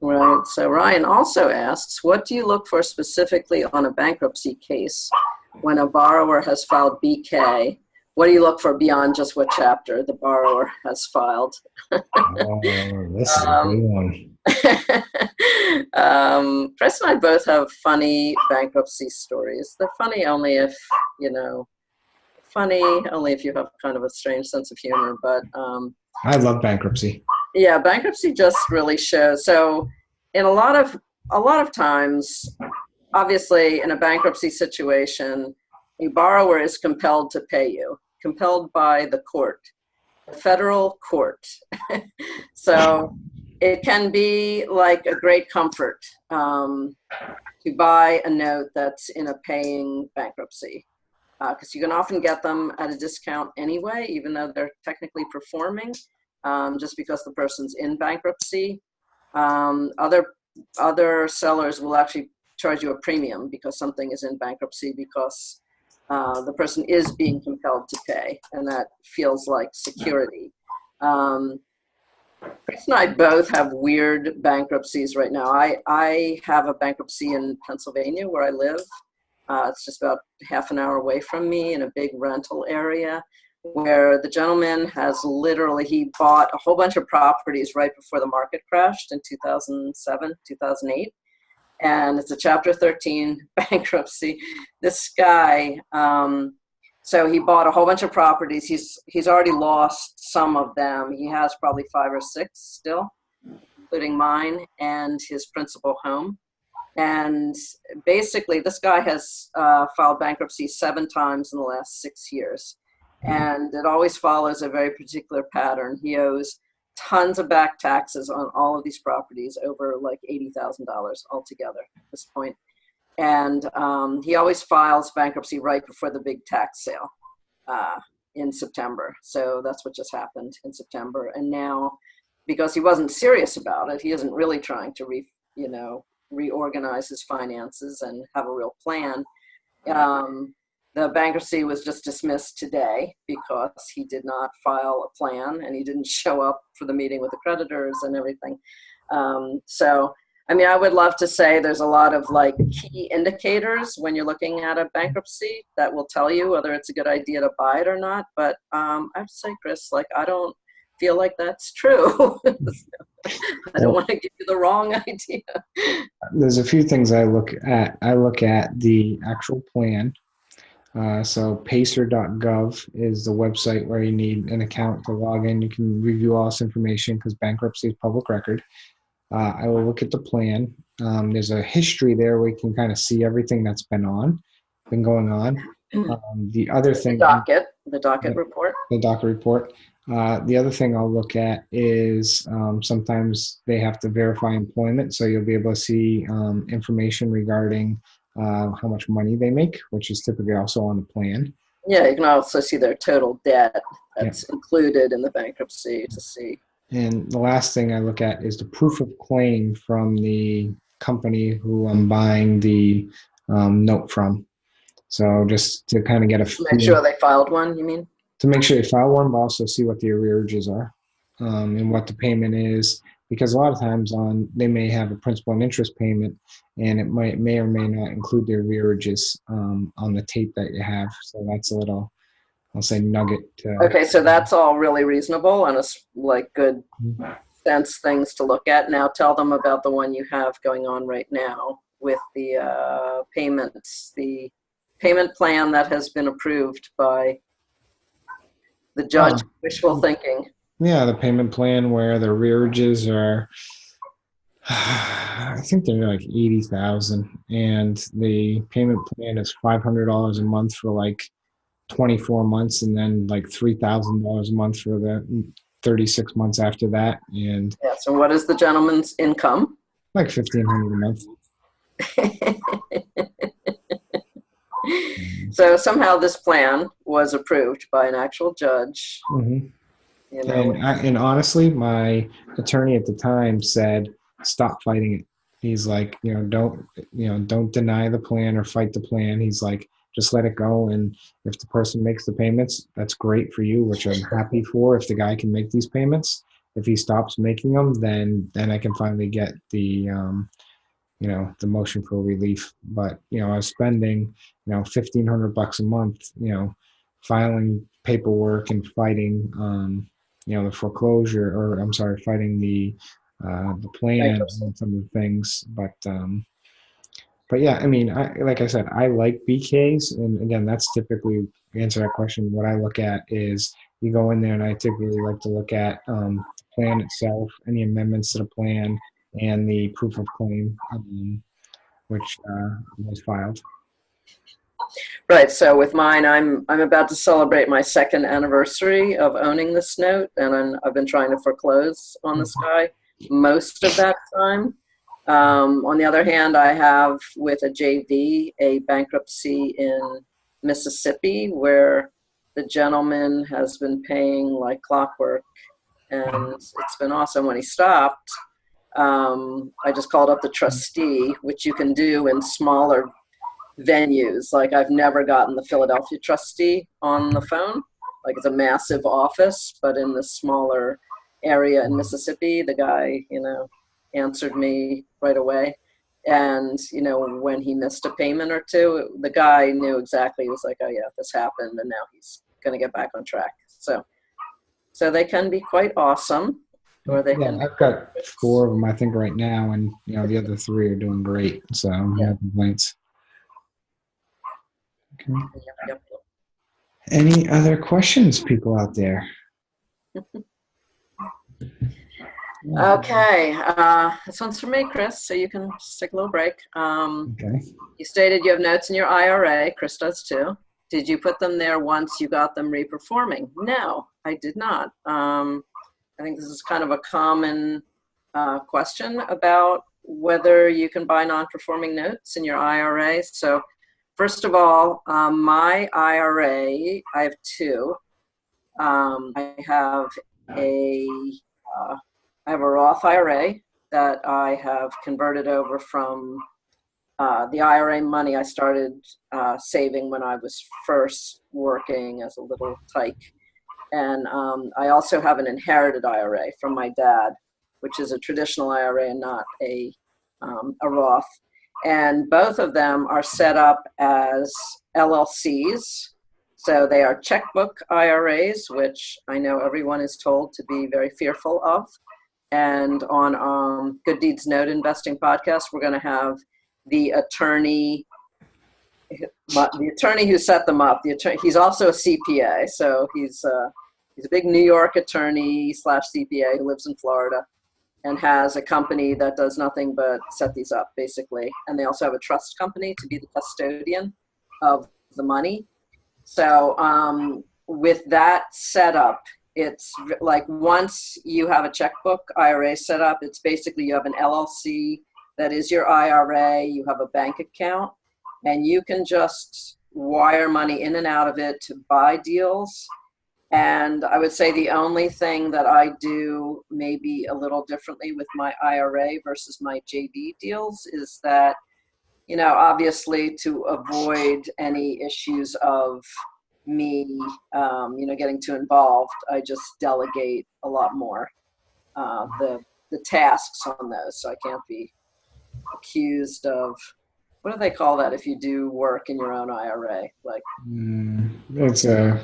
Right. So Ryan also asks, what do you look for specifically on a bankruptcy case when a borrower has filed BK? What do you look for beyond just what chapter the borrower has filed? Oh, this is a good one. Chris and I both have funny bankruptcy stories. They're funny only if, funny, only if you have kind of a strange sense of humor. But I love bankruptcy. yeah, bankruptcy just really shows. So in a lot of times, obviously in a bankruptcy situation, a borrower is compelled to pay you, compelled by the court, the federal court. So it can be like a great comfort to buy a note that's in a paying bankruptcy, because you can often get them at a discount anyway, even though they're technically performing, just because the person's in bankruptcy. Other sellers will actually charge you a premium because something is in bankruptcy, because the person is being compelled to pay, and that feels like security. Chris and I both have weird bankruptcies right now. I have a bankruptcy in Pennsylvania where I live. It's just about half an hour away from me in a big rental area, where the gentleman has literally, he bought a whole bunch of properties right before the market crashed in 2007, 2008. And it's a Chapter 13 bankruptcy. This guy, so he bought a whole bunch of properties. He's already lost some of them. He has probably 5 or 6 still, including mine and his principal home. And basically, this guy has filed bankruptcy 7 times in the last 6 years. And it always follows a very particular pattern. He owes tons of back taxes on all of these properties, over like $80,000 altogether at this point. And he always files bankruptcy right before the big tax sale in September. So that's what just happened in September. And now, because he wasn't serious about it, he isn't really trying to reorganize his finances and have a real plan. The bankruptcy was just dismissed today because he did not file a plan and he didn't show up for the meeting with the creditors and everything. So, I mean, I would love to say there's a lot of like key indicators when you're looking at a bankruptcy that will tell you whether it's a good idea to buy it or not. But I have to say, Chris, like, I don't feel like that's true. I don't want to give you the wrong idea. There's a few things I look at. I look at the actual plan. So pacer.gov is the website where you need an account to log in. You can review all this information because bankruptcy is public record. I will look at the plan. There's a history there where you can kind of see everything that's been going on. The other thing, the docket report. The docket report. The other thing I'll look at is sometimes they have to verify employment, so you'll be able to see information regarding how much money they make, which is typically also on the plan. Yeah, you can also see their total debt that's included in the bankruptcy to see. And the last thing I look at is the proof of claim from the company who I'm buying the note from. So just to kind of get make sure they filed one, you mean? To make sure they file one, but also see what the arrearages are and what the payment is. Because a lot of times they may have a principal and interest payment, and it may or may not include the arrearages on the tape that you have. So that's a little, I'll say, nugget. Okay, so that's all really reasonable and it's like good sense things to look at. Now tell them about the one you have going on right now with the payments, the payment plan that has been approved by the judge. Wishful thinking. Yeah, the payment plan where the arrearages are, I think they're like 80,000, and the payment plan is $500 a month for like 24 months, and then like $3,000 a month for the 36 months after that. And yeah, so what is the gentleman's income? Like $1,500 a month. So somehow this plan was approved by an actual judge. Mm-hmm. You know, and honestly, my attorney at the time said, "Stop fighting it." He's like, don't deny the plan or fight the plan. He's like, just let it go. And if the person makes the payments, that's great for you, which I'm happy for. If the guy can make these payments, if he stops making them, then I can finally get the the motion for relief. But I was spending $1,500 a month, filing paperwork and fighting the foreclosure, or I'm sorry, fighting the plan and some of the things. But But yeah, I mean, like I said, I like BKs, and again, that's typically to answer that question. What I look at is you go in there, and I typically like to look at the plan itself, any amendments to the plan, and the proof of claim, which was filed. Right. So with mine, I'm about to celebrate my second anniversary of owning this note, and I've been trying to foreclose on this guy most of that time. On the other hand, I have with a JV a bankruptcy in Mississippi where the gentleman has been paying like clockwork, and it's been awesome. When he stopped, I just called up the trustee, which you can do in smaller venues. Like I've never gotten the Philadelphia trustee on the phone. Like it's a massive office, but in this smaller area in Mississippi, the guy, answered me right away. And, when he missed a payment or two, the guy knew exactly. He was like, oh yeah, this happened. And now he's going to get back on track. So they can be quite awesome, or they can. I've got 4 of them, I think, right now, and the other 3 are doing great. So no complaints. Okay. Yep. Any other questions, people out there? Okay, this one's for me, Chris, so you can just take a little break. Okay. You stated you have notes in your IRA. Chris does too. Did you put them there once you got them reperforming? No, I did not. I think this is kind of a common question about whether you can buy non-performing notes in your IRA. So first of all, my IRA, I have 2. I have a Roth IRA that I have converted over from the IRA money I started saving when I was first working as a little tyke. And I also have an inherited IRA from my dad, which is a traditional IRA and not a Roth. And both of them are set up as LLCs. So they are checkbook IRAs, which I know everyone is told to be very fearful of. And on Good Deeds Note Investing podcast, we're going to have the attorney who set them up. He's also a CPA, so he's a big New York attorney / CPA who lives in Florida and has a company that does nothing but set these up, basically. And they also have a trust company to be the custodian of the money. So with that setup, it's like once you have a checkbook IRA set up, it's basically you have an LLC that is your IRA, you have a bank account, and you can just wire money in and out of it to buy deals. And I would say the only thing that I do maybe a little differently with my IRA versus my JV deals is that, obviously to avoid any issues of me, getting too involved, I just delegate a lot more the tasks on those. So I can't be accused of, what do they call that if you do work in your own IRA? Like it's a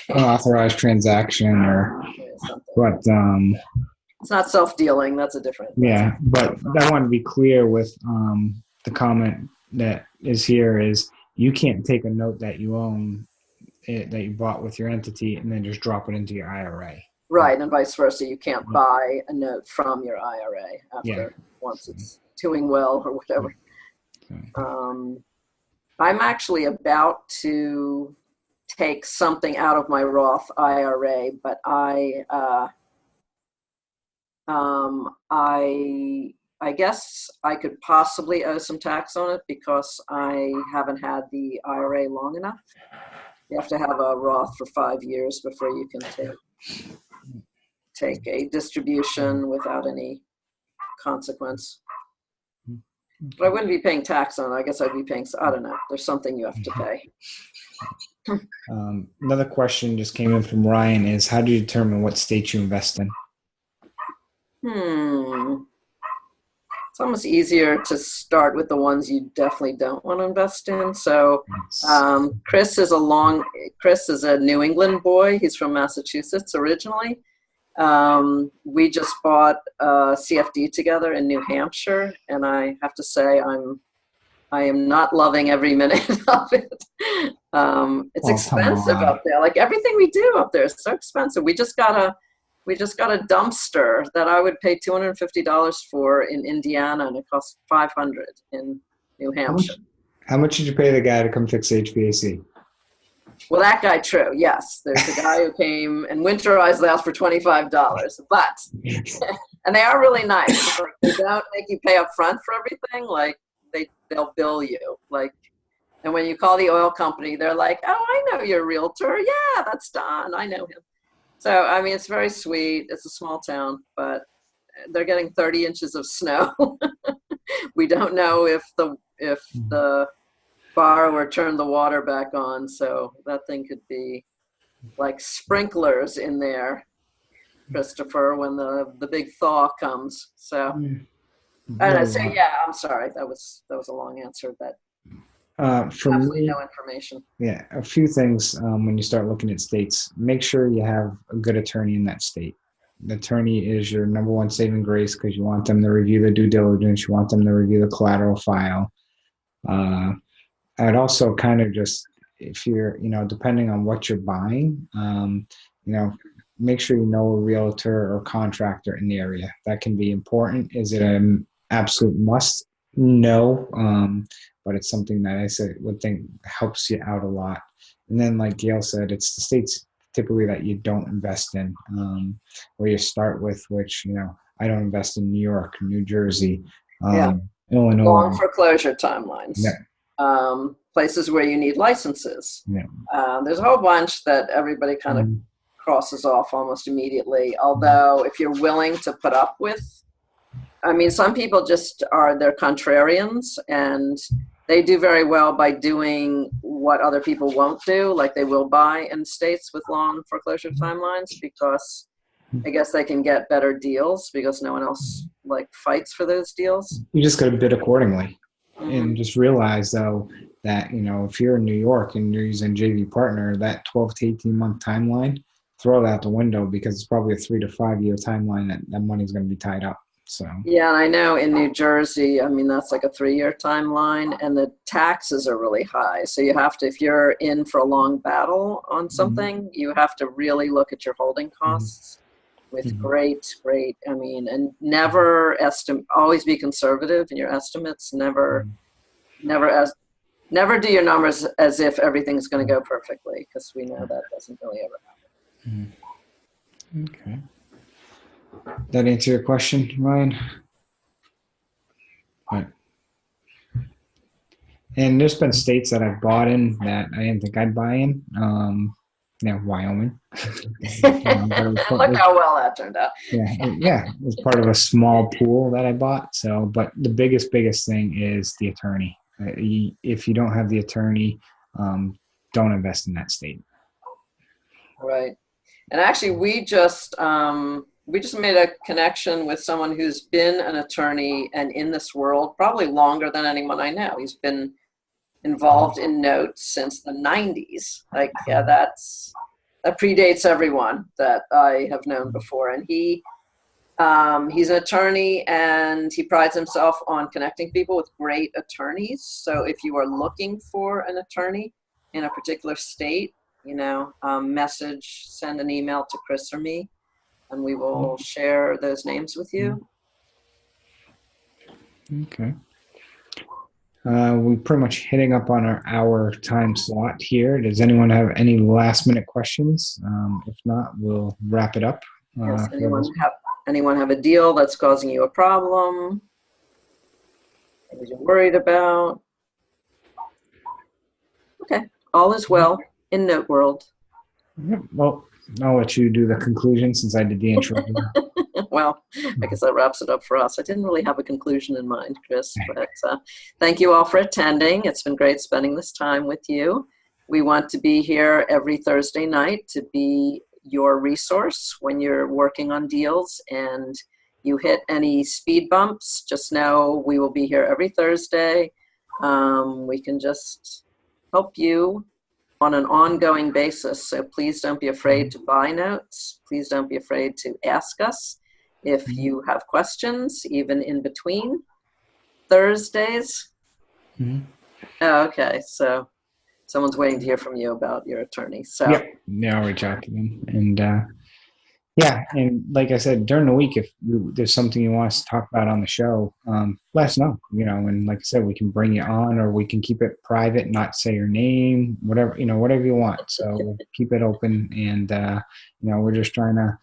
unauthorized transaction or something. But it's not self-dealing. That's a different. Yeah, but I want to be clear with the comment that is here is you can't take a note that you own that you bought with your entity and then just drop it into your IRA. Right, and vice versa. You can't buy a note from your IRA once it's doing well or whatever. I'm actually about to take something out of my Roth IRA, but I guess I could possibly owe some tax on it because I haven't had the IRA long enough. You have to have a Roth for 5 years before you can take a distribution without any consequence. But I wouldn't be paying tax on it. I guess I'd be paying, I don't know. There's something you have to pay. Another question just came in from Ryan is, how do you determine what state you invest in? It's almost easier to start with the ones you definitely don't want to invest in. So Chris is a New England boy. He's from Massachusetts originally. We just bought CFD together in New Hampshire, and I have to say I'm I am not loving every minute of it. It's expensive up there. Like everything we do up there is so expensive. We just got a dumpster that I would pay $250 for in Indiana, and it costs $500 in New Hampshire. How much did you pay the guy to come fix HVAC? Well, that guy, true. Yes, there's a guy who came and winterized the house for $25, but and they are really nice. Like, they don't make you pay up front for everything. Like they'll bill you. Like, and when you call the oil company, they're like, "Oh, I know your realtor. Yeah, that's Don. I know him." So I mean, it's very sweet. It's a small town, but they're getting 30 inches of snow. We don't know if the borrower turned the water back on, so that thing could be like sprinklers in there, Christopher, when the big thaw comes. So yeah, I'm sorry, that was a long answer. That for me, no information. Yeah, a few things when you start looking at states. Make sure you have a good attorney in that state. The attorney is your number one saving grace because you want them to review the due diligence. You want them to review the collateral file. I'd also kind of just, if you're, depending on what you're buying, make sure you know a realtor or contractor in the area. That can be important. Is it an absolute must? No, but it's something that I would think helps you out a lot. And then, like Gail said, it's the states typically that you don't invest in, or you start with, which, I don't invest in New York, New Jersey, Illinois. Long foreclosure timelines. Yeah. Places where you need licenses. Yeah. There's a whole bunch that everybody kind of crosses off almost immediately. Although if you're willing to put up with, I mean, some people they're contrarians, and they do very well by doing what other people won't do. Like they will buy in states with long foreclosure timelines because I guess they can get better deals because no one else fights for those deals. You just got to bid accordingly. And just realize, though, that, if you're in New York and you're using JV Partner, that 12 to 18 month timeline, throw that out the window because it's probably a 3 to 5 year timeline that money's going to be tied up. So yeah, and I know in New Jersey, I mean, that's like a 3-year timeline, and the taxes are really high. So you have to, if you're in for a long battle on something, you have to really look at your holding costs with great, I mean, and never always be conservative in your estimates. Never do your numbers as if everything's going to go perfectly, because we know that doesn't really ever happen. Okay. That answer your question, Ryan? Right. And there's been states that I've bought in that I didn't think I'd buy in. Wyoming. Look how well that turned out. Yeah. It was part of a small pool that I bought. So, but the biggest thing is the attorney. If you don't have the attorney, don't invest in that state. Right. And actually, we just made a connection with someone who's been an attorney and in this world probably longer than anyone I know. He's been involved in notes since the 90s. That predates everyone that I have known before. And he's an attorney, and he prides himself on connecting people with great attorneys. So if you are looking for an attorney in a particular state, send an email to Chris or me, and we will share those names with you. Okay. We're pretty much hitting up on our hour time slot here. Does anyone have any last minute questions? If not, we'll wrap it up. Yes, anyone have a deal that's causing you a problem? What you're worried about? Okay, all is well in Note World. Yeah, well, I'll let you do the conclusion since I did the intro. Well, I guess that wraps it up for us. I didn't really have a conclusion in mind, Chris, but thank you all for attending. It's been great spending this time with you. We want to be here every Thursday night to be your resource when you're working on deals, and you hit any speed bumps, just know we will be here every Thursday. We can just help you on an ongoing basis. So please don't be afraid to buy notes. Please don't be afraid to ask us if you have questions, even in between Thursdays. Mhm. Oh, okay. So someone's waiting to hear from you about your attorney. So Yep. Yeah, I'll reach out to them. And yeah, and like I said, during the week, if there's something you want us to talk about on the show, let us know. And like I said, we can bring you on, or we can keep it private, not say your name, whatever whatever you want. So we'll keep it open, and we're just trying to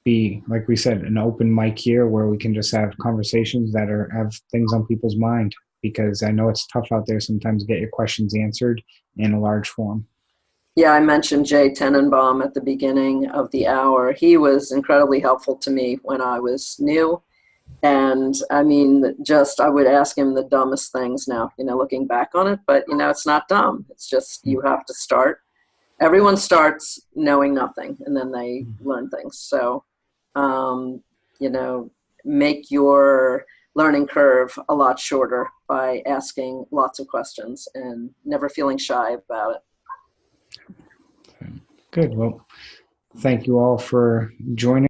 be, like we said, an open mic here where we can just have conversations that have things on people's mind. Because I know it's tough out there sometimes to get your questions answered in a large form. yeah, I mentioned Jay Tenenbaum at the beginning of the hour. He was incredibly helpful to me when I was new. And I mean, just I would ask him the dumbest things now, looking back on it. But, it's not dumb. It's just you have to start. Everyone starts knowing nothing and then they learn things. So, you know, make your learning curve a lot shorter by asking lots of questions and never feeling shy about it. Good. Well, thank you all for joining